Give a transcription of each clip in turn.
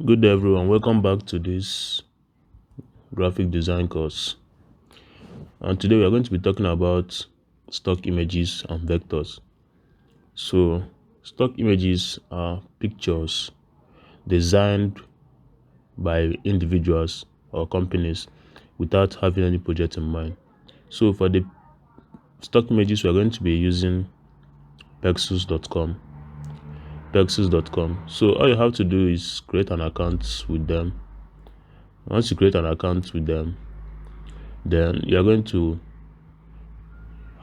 Good day everyone, welcome back to this graphic design course. And today we are going to be talking about stock images and vectors. So stock images are pictures designed by individuals or companies without having any project in mind. So for the stock images, we are going to be using pexels.com. So all you have to do is create an account with them. Once you create an account with them, then you are going to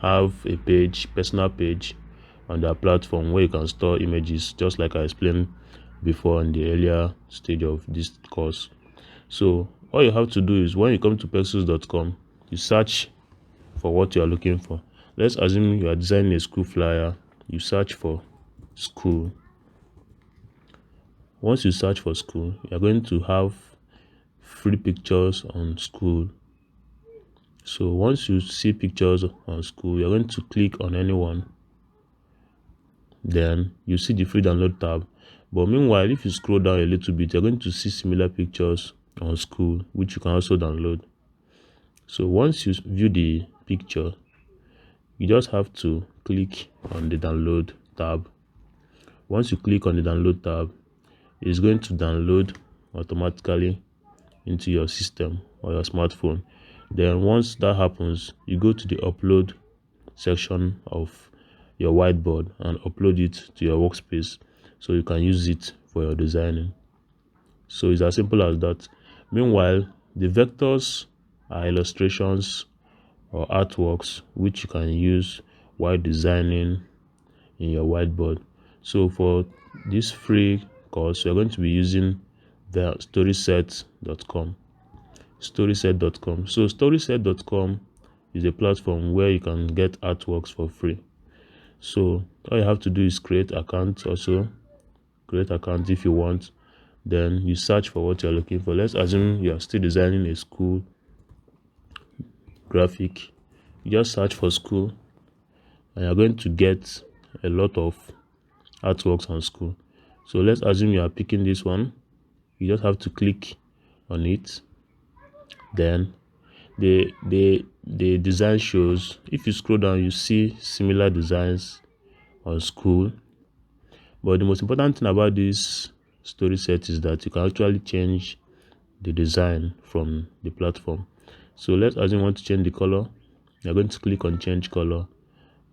have a personal page on their platform where you can store images, just like I explained before in the earlier stage of this course. So all you have to do is when you come to pexels.com, you search for what you are looking for. Let's assume you are designing a school flyer. You search for school. Once you search for school, you are going to have free pictures on school. So once you see pictures on school, you're going to click on any one. Then you see the free download tab. But meanwhile, if you scroll down a little bit, you're going to see similar pictures on school, which you can also download. So once you view the picture, you just have to click on the download tab. Once you click on the download tab, it's going to download automatically into your system or your smartphone. Then once that happens, you go to the upload section of your whiteboard and upload it to your workspace so you can use it for your designing. So it's as simple as that. Meanwhile, the vectors are illustrations or artworks which you can use while designing in your whiteboard. So for this free course, we're going to be using the storyset.com. So storyset.com is a platform where you can get artworks for free. So all you have to do is create account if you want. Then you search for what you're looking for. Let's assume you are still designing a school graphic. You just search for school and you're going to get a lot of artworks on school. So let's assume you are picking this one. You just have to click on it. Then the design shows. If you scroll down, you see similar designs on school. But the most important thing about this story set is that you can actually change the design from the platform. So let's assume you want to change the color. You're going to click on change color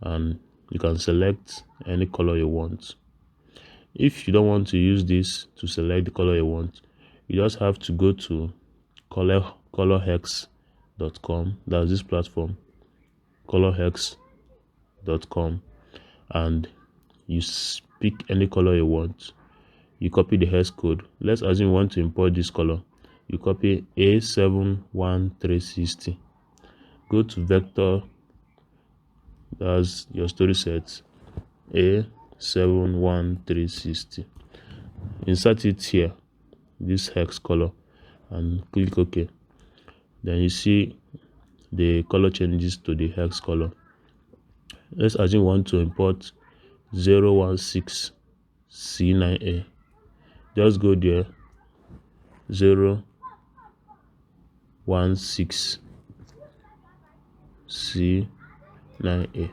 and you can select any color you want. If you don't want to use this to select the color you want, you just have to go to colorhex.com. That's this platform, colorhex.com, and you pick any color you want. You copy the hex code. Let's assume you want to import this color. You copy A71360. Go to vector, that's your story set, A71360. Insert it here, this hex color, and click OK. Then you see the color changes to the hex color. Let's assume you want to import 016C9A. Just go there, 016C9A.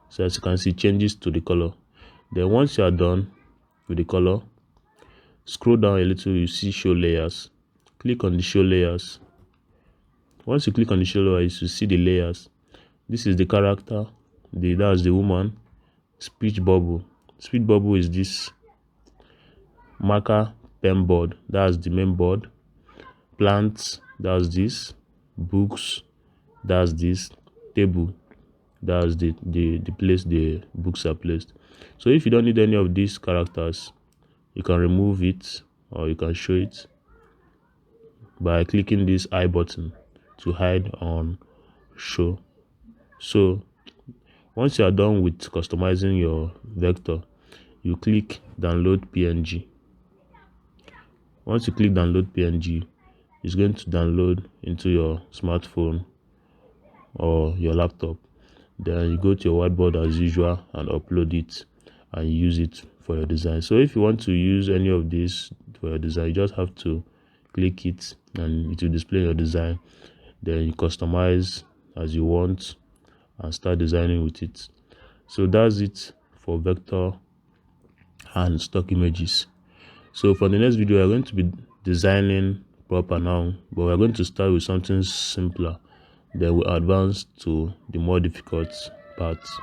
So as you can see, changes to the color. Then once you are done with the color, scroll down a little, you see show layers. Click on the show layers. Once you click on the show layers, you see the layers. This is the character, that's the woman. Speech bubble. Speech bubble is this. Marker pen board, that's the main board. Plants, that's this. Books, that's this. Table, that's the place the books are placed. So if you don't need any of these characters, you can remove it or you can show it by clicking this I button to hide on show. So once you are done with customizing your vector, you click download PNG. Once you click download PNG, it's going to download into your smartphone or your laptop. Then you go to your whiteboard as usual and upload it and use it for your design. So if you want to use any of this for your design, you just have to click it and it will display your design. Then you customize as you want and start designing with it. So that's it for vector and stock images. So for the next video, we're going to be designing proper now, but we're going to start with something simpler, then we'll advance to the more difficult parts.